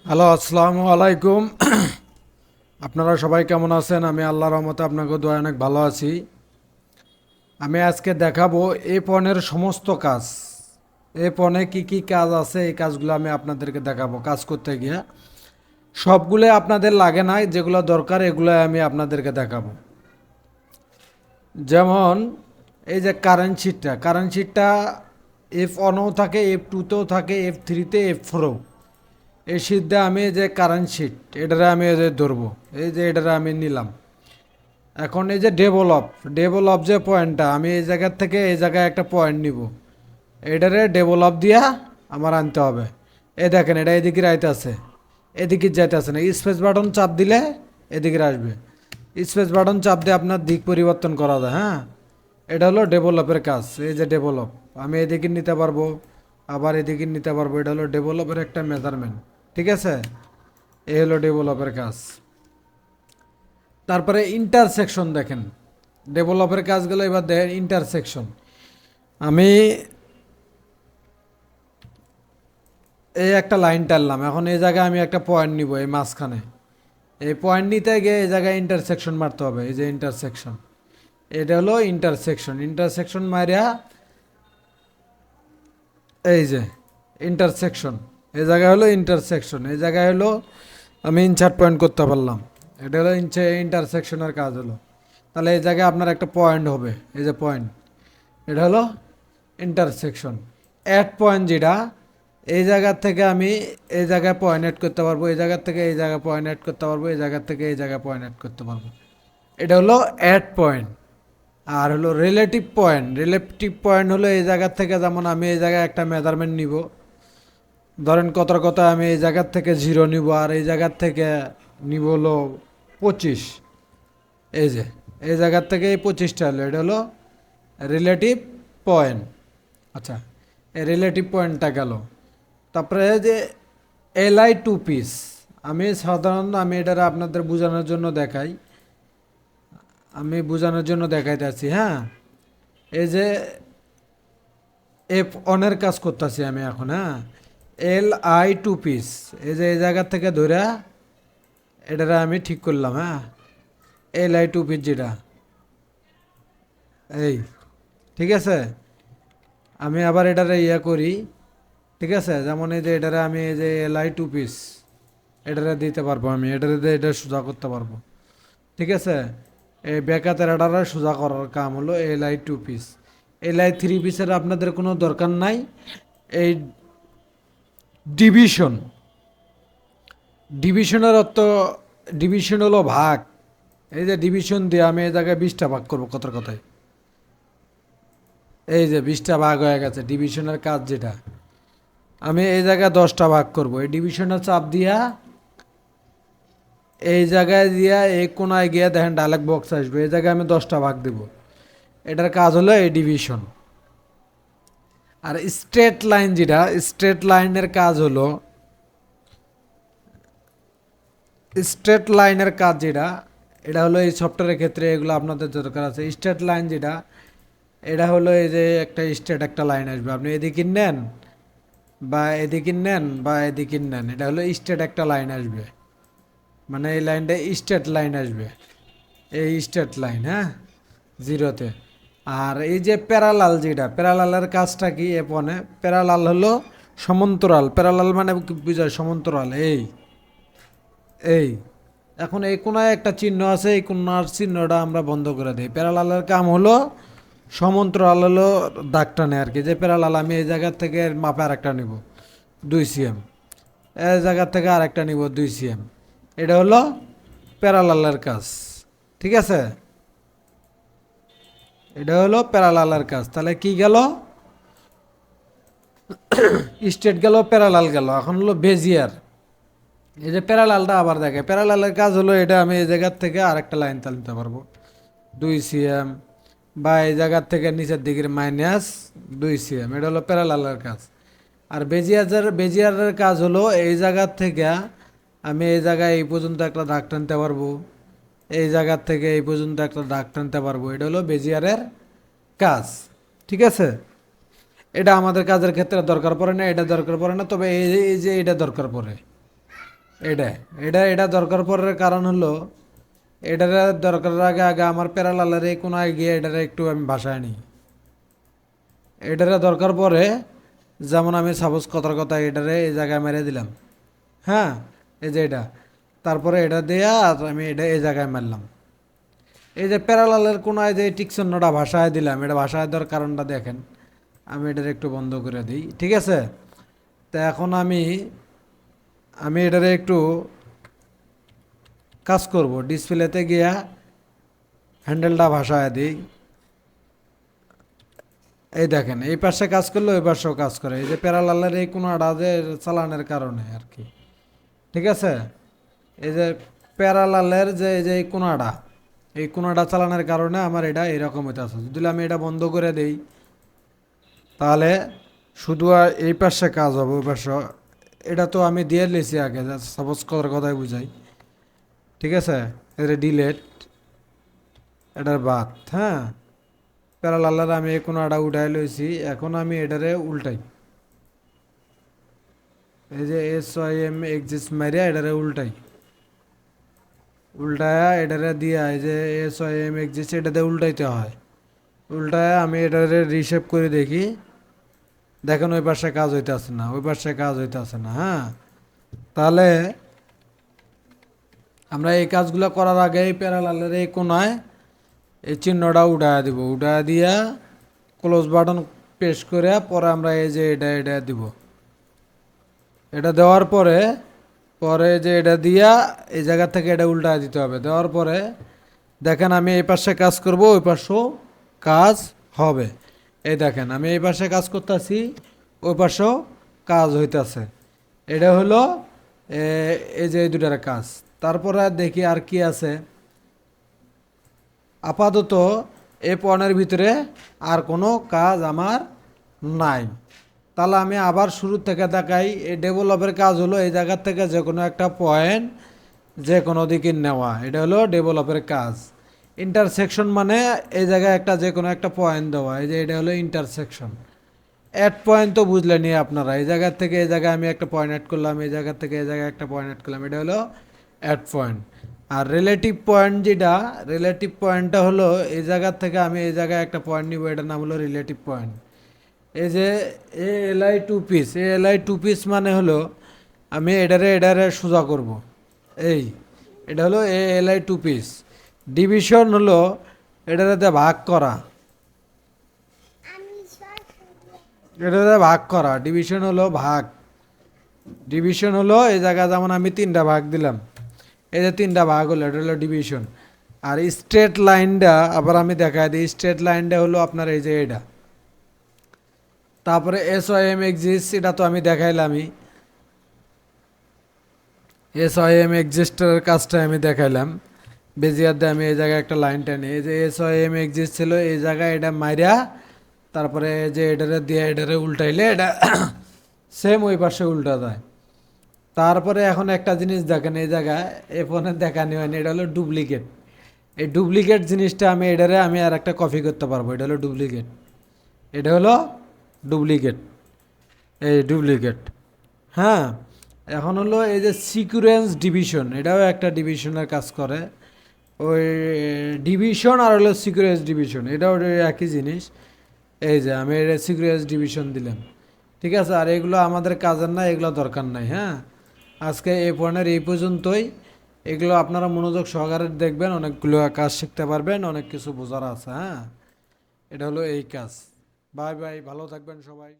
Hello, আসসালামু আলাইকুম। আপনারা সবাই কেমন আছেন? আমি আল্লাহর রহমতে আপনাকে দোয়া অনেক ভালো আছি। আমি আজকে দেখাবো এ পণের সমস্ত কাজ। এ পণে কি কি কাজ আছে এই কাজগুলো আমি আপনাদেরকে দেখাবো কাজ করতে গিয়ে। সবগুলো আপনাদের লাগে না, যেগুলো দরকার এগুলো আমি আপনাদেরকে দেখাবো। যেমন এই যে কারেন্ট শিটটা F1-ও থাকে, F2-তেও থাকে, F3-তে, F4-ও। এই সিদ্ধে আমি এই যে কারেন্ট শিট এটারে আমি এই যে ধরবো, এই যে এটারে আমি নিলাম। এখন এই যে ডেভেলপ যে পয়েন্টটা, আমি এই জায়গার থেকে এই জায়গায় একটা পয়েন্ট নিব, এটারে ডেভেলপ দিয়া আমার আনতে হবে। এই দেখেন এটা এদিকে রাইতে আছে, এদিকে যাইতে আছে না। স্পেস বাটন চাপ দিলে এদিকে আসবে। স্পেস বাটন চাপ দিয়ে আপনার দিক পরিবর্তন করা যায়। হ্যাঁ, এটা হলো ডেভেলপের কাজ। এই যে ডেভেলপ, আমি এদিকে নিতে পারবো, আবার এদিকে নিতে পারবো। এটা হলো ডেভেলপের একটা মেজারমেন্ট। ঠিক আছে, এই হলো ডেভেলপের কাজ। তারপরে ইন্টারসেকশন দেখেন, ডেভেলপের কাজগুলো এবার দেখেন। ইন্টারসেকশন, আমি এই একটা লাইন টানলাম, এখন এই জায়গায় আমি একটা পয়েন্ট নিব এই মাঝখানে। এই পয়েন্ট নিতে গিয়ে এই জায়গায় ইন্টারসেকশন মারতে হবে। এই যে ইন্টারসেকশন, এটা হলো ইন্টারসেকশন মারিয়া এই যে ইন্টারসেকশন, এই জায়গায় হলো ইন্টারসেকশন, এই জায়গায় হলো আমি ইনসার্ট পয়েন্ট করতে পারলাম। এটা হলো ইন্টারসেকশনের কাজ হলো। তাহলে এই জায়গায় আপনার একটা পয়েন্ট হবে, এই যে পয়েন্ট, এটা হলো ইন্টারসেকশন। অ্যাড পয়েন্ট যেটা, এই জায়গার থেকে আমি এই জায়গায় পয়েন্ট অ্যাড করতে পারবো, এই জায়গার থেকে এই জায়গায় পয়েন্ট অ্যাড করতে পারবো, এই জায়গার থেকে এই জায়গায় পয়েন্ট অ্যাড করতে পারবো। এটা হলো অ্যাড পয়েন্ট। আর হলো রিলেটিভ পয়েন্ট হলো এই জায়গার থেকে, যেমন আমি এই জায়গায় একটা মেজারমেন্ট নিব, ধরেন কথা আমি এই জায়গার থেকে 0 নিব, আর এই জায়গার থেকে নিব হলো 25। এই যে এই জায়গার থেকে এই 25টা হলো, এটা হলো রিলেটিভ পয়েন্ট। আচ্ছা, এই রিলেটিভ পয়েন্টটা গেল। তারপরে যে Li 2 পিস, আমি সাধারণত আমি এটা আপনাদের বোঝানোর জন্য দেখাই, আমি বোঝানোর জন্য দেখাইতেছি। হ্যাঁ, এই যে F1-এর কাজ করতেছি আমি এখন। হ্যাঁ, Li 2 পিস, এই যে এই জায়গার থেকে ধরে এটারে আমি ঠিক করলাম। হ্যাঁ, Li 2 পিস যেটা, এই ঠিক আছে। আমি আবার এটারে করি। ঠিক আছে, যেমন এই যে এটারে আমি এই যে Li 2 পিস এটারে দিতে পারবো, আমি এটারে দিয়ে এটা সোজা করতে পারবো। ঠিক আছে, এই বেকাতের এটারে সোজা করার কাম হলো Li 2 পিস। Li 3 পিসের আপনাদের কোনো দরকার নাই। এই ডিভিশন, ডিভিশনের অর্থ, ডিভিশন হলো ভাগ। এই যে ডিভিশন দিয়ে আমি এই জায়গায় 20টা ভাগ করবো কথায়। এই যে 20টা ভাগ হয়ে গেছে ডিভিশনের কাজ যেটা, আমি এই জায়গায় 10টা ভাগ করব। এই ডিভিশনের চাপ দিয়া এই জায়গায় দিয়া এই কোনায় গিয়ে দেখেন ডায়লগ বক্স আসবে, এই জায়গায় আমি 10টা ভাগ দেব। এটার কাজ হলো এই ডিভিশন। আর স্ট্রেট লাইন যেটা, স্ট্রেট লাইনের কাজ হলো, স্ট্রেট লাইনের কাজ যেটা, এটা হলো এই সফটওয়্যারের ক্ষেত্রে এগুলো আপনাদের দরকার আছে। স্ট্রেট লাইন যেটা, এটা হলো এই যে একটা স্ট্রেট একটা লাইন আসবে, আপনি এদিকে নেন বা এদিকে নেন বা এদিকে নেন, এটা হলো স্ট্রেট একটা লাইন আসবে, মানে এই লাইনটা স্ট্রেট লাইন আসবে, এই স্ট্রেট লাইন। হ্যাঁ, 0-তে। আর এই যে প্যারালাল যেটা, প্যারালালের কাজটা কি? এপনে প্যারালাল হলো সমান্তরাল। প্যারালাল মানে বুঝায় সমান্তরাল। এই এখন এই কোনায় একটা চিহ্ন আছে, এই কোনার চিহ্নটা আমরা বন্ধ করে দিই। প্যারালালের কাম হলো সমান্তরাল হলো দাগ টানে আর কি। যে প্যারালাল, আমি এই জায়গার থেকে মাপে আরেকটা নিব 2 cm, এই জায়গার থেকে আরেকটা নিব 2 cm। এটা হলো প্যারালালের কাজ। ঠিক আছে, এটা হলো প্যারালালের কাজ। তাহলে কি গেল? স্ট্রেট গেল, প্যারালাল গেল। এখন হলো বেজিয়ার। এই যে প্যারালালটা আবার দেখে, প্যারালালের কাজ হলো এটা, আমি এই জায়গার থেকে আরেকটা লাইন টানতে পারবো 2 cm, বা এই জায়গার থেকে নিচের দিকের -2 cm। এটা হলো প্যারালালের কাজ। আর বেজিয়ারের কাজ হলো এই জায়গার থেকে আমি এই জায়গায় এই পর্যন্ত একটা দাগ টানতে পারবো, এই জায়গার থেকে এই পর্যন্ত একটা দাগ টানতে পারবো। এটা হলো বেজিয়ারের কাজ। ঠিক আছে, এটা আমাদের কাজের ক্ষেত্রে দরকার পড়ে না, এটা দরকার পড়ে না, তবে এই যে এটা দরকার পড়ে। এটা এটা দরকার পড়ার কারণ হলো, এটার দরকারের আগে আগে আমার প্যারালালের এই কোনায় গিয়ে এটারে একটু আমি ভাসায় নিই। এটারে দরকার পড়ে, যেমন আমি সাপোজ কথার কথা এটারে এই জায়গায় মেরে দিলাম, হ্যাঁ, এই যে এটা, তারপরে এটা দেয়া আর আমি এটা এই জায়গায় মারলাম। এই যে প্যারালালের কোনায় যে টিক চিহ্নটা ভাসায় দিলাম, এটা ভাসায় দেওয়ার কারণটা দেখেন। আমি এটার একটু বন্ধ করে দিই, ঠিক আছে। তো এখন আমি আমি এটারে একটু কাজ করব, ডিসপ্লেতে গিয়া হ্যান্ডেলটা ভাসায় দিই। এই দেখেন এই পাশে কাজ করলে ওই পাশেও কাজ করে, এই যে প্যারালালের এই কোনাটা যে চালানোর কারণে আর কি, ঠিক আছে। এই যে প্যারালালের যে এই যে এই কোনাটা চালানোর কারণে আমার এটা এরকম হইতে আছে। যদি আমি এটা বন্ধ করে দেই তাহলে শুধু আর এই পাশে কাজ হবে, ওই পাশে এটা তো আমি দিয়ে লেছি আগে, সাপোজ করার কথাই বুঝাই, ঠিক আছে। এটা ডিলেট, এটার বাদ, হ্যাঁ, প্যারালালের আমি এই কোনাটা উঠাই লইছি। এখন আমি এটারে উল্টাই, এই যে SYM এক্সিস মারিয়া এটারে উল্টাই, উল্টায়া এটারে দিয়া এই যে SYM এক্সিস এটাতে উল্টাইতে হয়। উল্টায়া আমি এটারে রিশেপ করে দেখি, দেখেন ওই পাশে কাজ হইতেছে না, ওই পাশে কাজ হইতেছে না, হ্যাঁ। তাহলে আমরা এই কাজগুলো করার আগে এই প্যারালালের এই কোনায় এই চিহ্নটা উঠায়া দিব, উঠায়া দিয়া ক্লোজ বাটন প্রেস করে পরে আমরা এই যে এটা দিব। এটা দেওয়ার পরে পরে যে এটা দিয়া এই জায়গা থেকে এটা উল্টা দিতে হবে। দেওয়ার পরে দেখেন আমি এই পাশে কাজ করব, ওই পাশেও কাজ হবে। এই দেখেন আমি এই পাশে কাজ করতেছি, ওই পাশেও কাজ হইতেছে। এটা হলো এই যে এই দুটার কাজ। তারপরে দেখি আর কি আছে। আপাতত এই পয়েন্টের ভিতরে আর কোনো কাজ আমার নাই। তাহলে আমি আবার শুরু থেকে দেখাই। এই ডেভেলপের কাজ হলো এই জায়গার থেকে যে কোনো একটা পয়েন্ট যে কোনো দিকে নেওয়া, এটা হলো ডেভেলপের কাজ। ইন্টারসেকশন মানে এই জায়গায় একটা যে কোনো একটা পয়েন্ট দেওয়া, এই যে এটা হলো ইন্টারসেকশন। অ্যাড পয়েন্ট তো বুঝলেনি আপনারা, এই জায়গার থেকে এই জায়গায় আমি একটা পয়েন্ট অ্যাড করলাম, এই জায়গার থেকে এই জায়গায় একটা পয়েন্ট অ্যাড করলাম, এটা হলো অ্যাড পয়েন্ট। আর রিলেটিভ পয়েন্ট যেটা, রিলেটিভ পয়েন্টটা হলো এই জায়গার থেকে আমি এই জায়গায় একটা পয়েন্ট নিব, এটার নাম হলো রিলেটিভ পয়েন্ট। এই যে এ LI 2 পিস মানে হলো আমি এটারে সোজা করব, এই এটা হলো এ LI 2 পিস। ডিভিশন হলো এটাতে ভাগ করা, এটাতে ভাগ করা। ডিভিশন হলো ভাগ, ডিভিশন হলো এই জায়গা যেমন আমি 3টা ভাগ দিলাম, এই যে 3টা ভাগ হলো, এটা হলো ডিভিশন। আর স্ট্রেট লাইনটা আবার আমি দেখাই দিই, স্ট্রেট লাইনটা হলো আপনার এই যে এটা। তারপরে SYM এক্সিস, এটা তো আমি দেখাইলামই, SYM এক্সিস্টের কাজটা আমি দেখাইলাম। বেজিয়ার দিয়ে আমি এই জায়গায় একটা লাইন টানি, এই যে SYM এক্সিস্ট ছিল এই জায়গায়, এটা মাইরা তারপরে যে এটারে দিয়ে এটারে উল্টাইলে এটা সেম ওই পাশে উল্টা যায়। তারপরে এখন একটা জিনিস দেখেন, এই জায়গায় এই ফোনে দেখানি হয়নি, এটা হলো ডুপ্লিকেট। এই ডুপ্লিকেট জিনিসটা আমি এটারে আমি আর একটা কপি করতে পারবো, এটা হলো ডুপ্লিকেট, এটা হলো ডুপ্লিকেট, এই ডুপ্লিকেট, হ্যাঁ। এখন হলো এই যে সিকুয়েন্স ডিভিশন, এটাও একটা ডিভিশনের কাজ করে। ওই ডিভিশন আর হলো সিকুয়েন্স ডিভিশন, এটাও একই জিনিস। এই যে আমি এটা সিকুয়েন্স ডিভিশন দিলাম, ঠিক আছে। আর এগুলো আমাদের কাজের না, এগুলো দরকার নাই, হ্যাঁ। আজকে এই পয়েন্টের এই পর্যন্তই। এগুলো আপনারা মনোযোগ সহকারে দেখবেন, অনেকগুলো কাজ শিখতে পারবেন, অনেক কিছু বোঝার আছে, হ্যাঁ। এটা হলো এই কাজ। বাই বাই, ভালো থাকবেন সবাই।